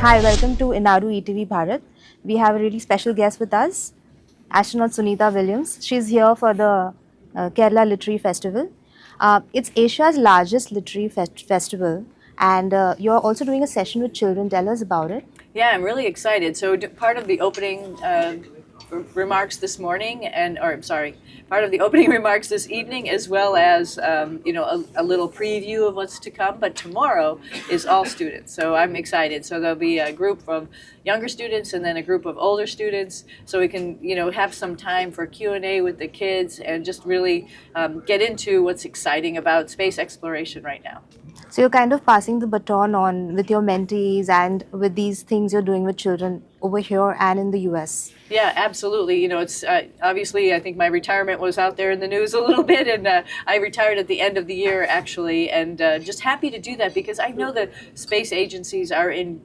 Hi, welcome to Inaru ETV Bharat. We have a really special guest with us, astronaut Sunita Williams. She's here for the Kerala Literary Festival. It's Asia's largest literary festival, and you're also doing a session with children. Tell us about it. Yeah, I'm really excited. So part of the opening remarks this morning, or I'm sorry, part of the opening remarks this evening, as well as a little preview of what's to come. But tomorrow is all students, so I'm excited. So there'll be a group of younger students and then a group of older students, so we can have some time for Q&A with the kids and just really get into what's exciting about space exploration right now. So you're kind of passing the baton on with your mentees and with these things you're doing with children over here and in the US. Yeah, absolutely. It's obviously, I think my retirement was out there in the news a little bit, and I retired at the end of the year, actually, and just happy to do that because I know the space agencies are in,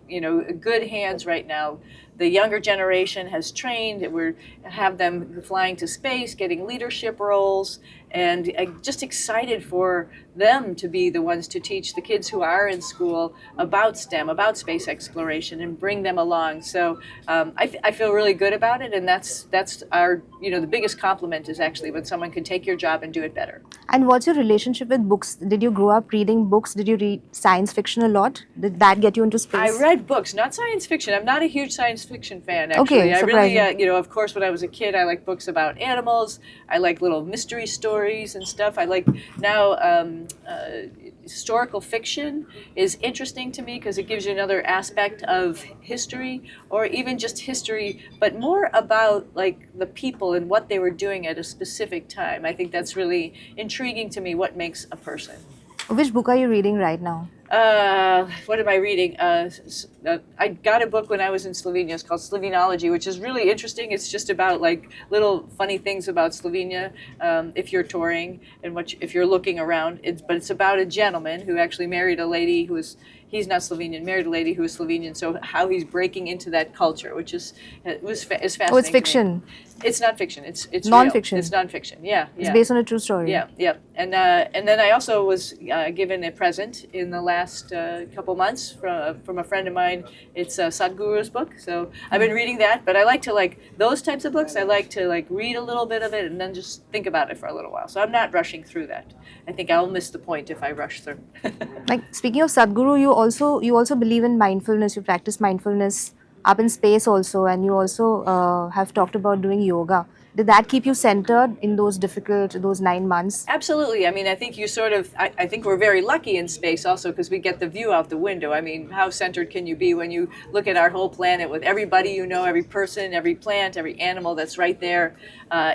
good hands right now. The younger generation has trained. We have them flying to space, getting leadership roles, and just excited for them to be the ones to teach the kids who are in school about STEM, about space exploration, and bring them along. So I feel really good about it, and that's our the biggest compliment is actually when someone can take your job and do it better. And what's your relationship with books? Did you grow up reading books? Did you read science fiction a lot? Did that get you into space? I read books, not science fiction. I'm not a huge science fiction fan, actually. Okay, I surprising. really, of course, when I was a kid, I liked books about animals. I like little mystery stories and stuff. I like now historical fiction is interesting to me because it gives you another aspect of history, or even just history, but more about like the people and what they were doing at a specific time. I think that's really intriguing to me, what makes a person. Which book are you reading right now? What am I reading? I got a book when I was in Slovenia. It's called Slovenology, which is really interesting. It's just about like little funny things about Slovenia if you're touring and if you're looking around. But it's about a gentleman who actually married a lady who was. He's not Slovenian, married a lady who is Slovenian, so how he's breaking into that culture, which is fascinating. Oh, it's fiction. It's not fiction. It's non-fiction. Real. It's non-fiction. Yeah. It's based on a true story. Yeah. And then I also was given a present in the last couple months from a friend of mine. It's Sadhguru's book. So I've been reading that, but I like to those types of books. I like to read a little bit of it and then just think about it for a little while. So I'm not rushing through that. I think I'll miss the point if I rush through. Speaking of Sadhguru, you also believe in mindfulness. You practice mindfulness up in space also, and you also have talked about doing yoga. Did that keep you centered in those 9 months? Absolutely. I mean, I think I think we're very lucky in space also because we get the view out the window. I mean, how centered can you be when you look at our whole planet with everybody every person, every plant, every animal that's right there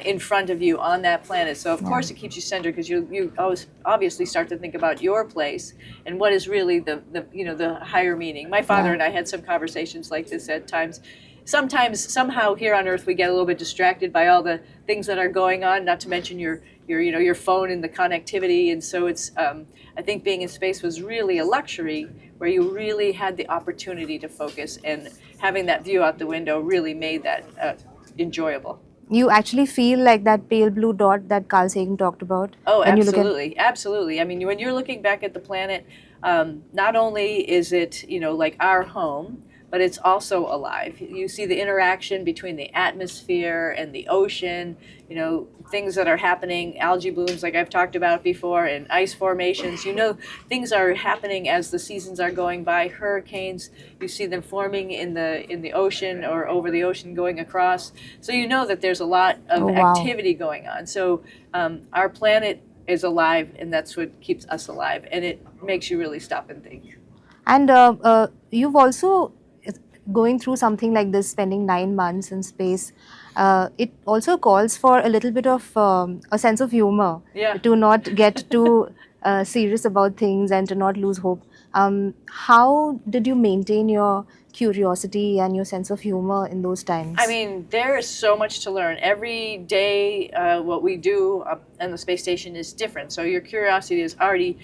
in front of you on that planet. So of course it keeps you centered because you always obviously start to think about your place and what is really the higher meaning. My father and I had some conversations like this at times. Sometimes, somehow, here on Earth, we get a little bit distracted by all the things that are going on. Not to mention your phone and the connectivity. And so it's, I think, being in space was really a luxury where you really had the opportunity to focus, and having that view out the window really made that enjoyable. You actually feel like that pale blue dot that Carl Sagan talked about? Oh, absolutely, absolutely. I mean, when you're looking back at the planet, not only is it like our home, but it's also alive. You see the interaction between the atmosphere and the ocean, things that are happening, algae blooms like I've talked about before, and ice formations. Things are happening as the seasons are going by. Hurricanes, you see them forming in the ocean or over the ocean going across. So you know that there's a lot of activity going on. So our planet is alive, and that's what keeps us alive, and it makes you really stop and think. And you've also going through something like this, spending 9 months in space, it also calls for a little bit of a sense of humor, to not get too serious about things and to not lose hope. How did you maintain your curiosity and your sense of humor in those times? I mean, there is so much to learn. Every day, what we do up on the space station is different. So your curiosity is already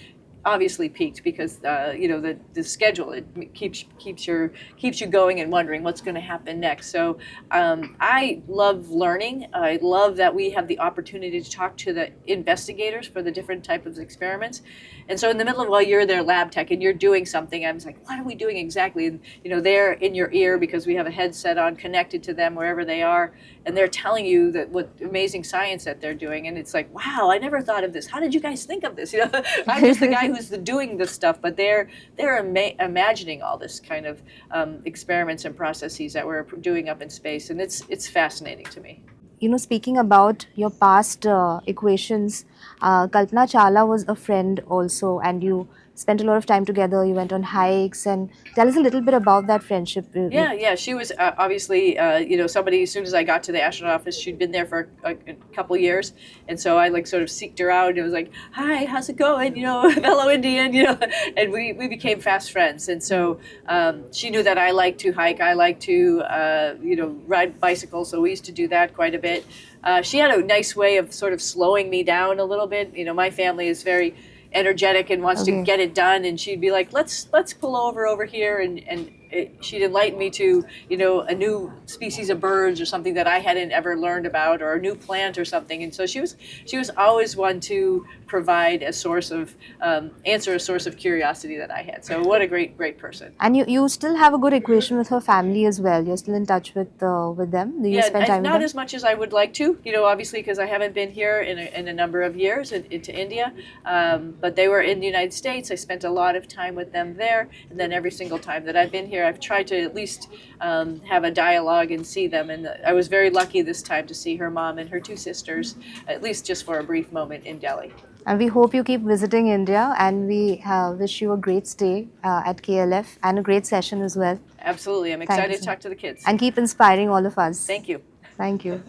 obviously peaked because the schedule, it keeps you going and wondering what's going to happen next. So I love learning. I love that we have the opportunity to talk to the investigators for the different type of experiments. And so in the middle of, while you're their lab tech and you're doing something, I was like, what are we doing exactly? And they're in your ear because we have a headset on connected to them wherever they are, and they're telling you that what amazing science that they're doing. And it's like, wow, I never thought of this. How did you guys think of this? I'm just the guy who's doing this stuff, but they're imagining all this kind of experiments and processes that we're doing up in space, and it's fascinating to me. Speaking about your past equations, Kalpana Chawla was a friend also, and you spent a lot of time together. You went on hikes, and tell us a little bit about that friendship. Yeah. She was obviously, somebody. As soon as I got to the astronaut office, she'd been there for a couple years, and so I sort of seeked her out. And it was like, "Hi, how's it going?" Fellow Indian, and we became fast friends. And so she knew that I like to hike. I like to, ride bicycles. So we used to do that quite a bit. She had a nice way of sort of slowing me down a little bit. My family is very energetic and wants to get it done, and she'd be like, let's pull over here, and she'd enlighten me to a new species of birds or something that I hadn't ever learned about, or a new plant or something. And so she was always one to provide a source of answer a source of curiosity that I had. So what a great person. And you still have a good equation with her family as well. You're still in touch with them. Do you spend time with not them? as much as I would like to. Obviously because I haven't been here in a number of years into India. But they were in the United States. I spent a lot of time with them there, and then every single time that I've been here, I've tried to at least have a dialogue and see them. And I was very lucky this time to see her mom and her two sisters, at least just for a brief moment in Delhi. And we hope you keep visiting India, and we wish you a great stay at KLF and a great session as well. Absolutely. I'm excited to talk to the kids. And keep inspiring all of us. Thank you. Thank you.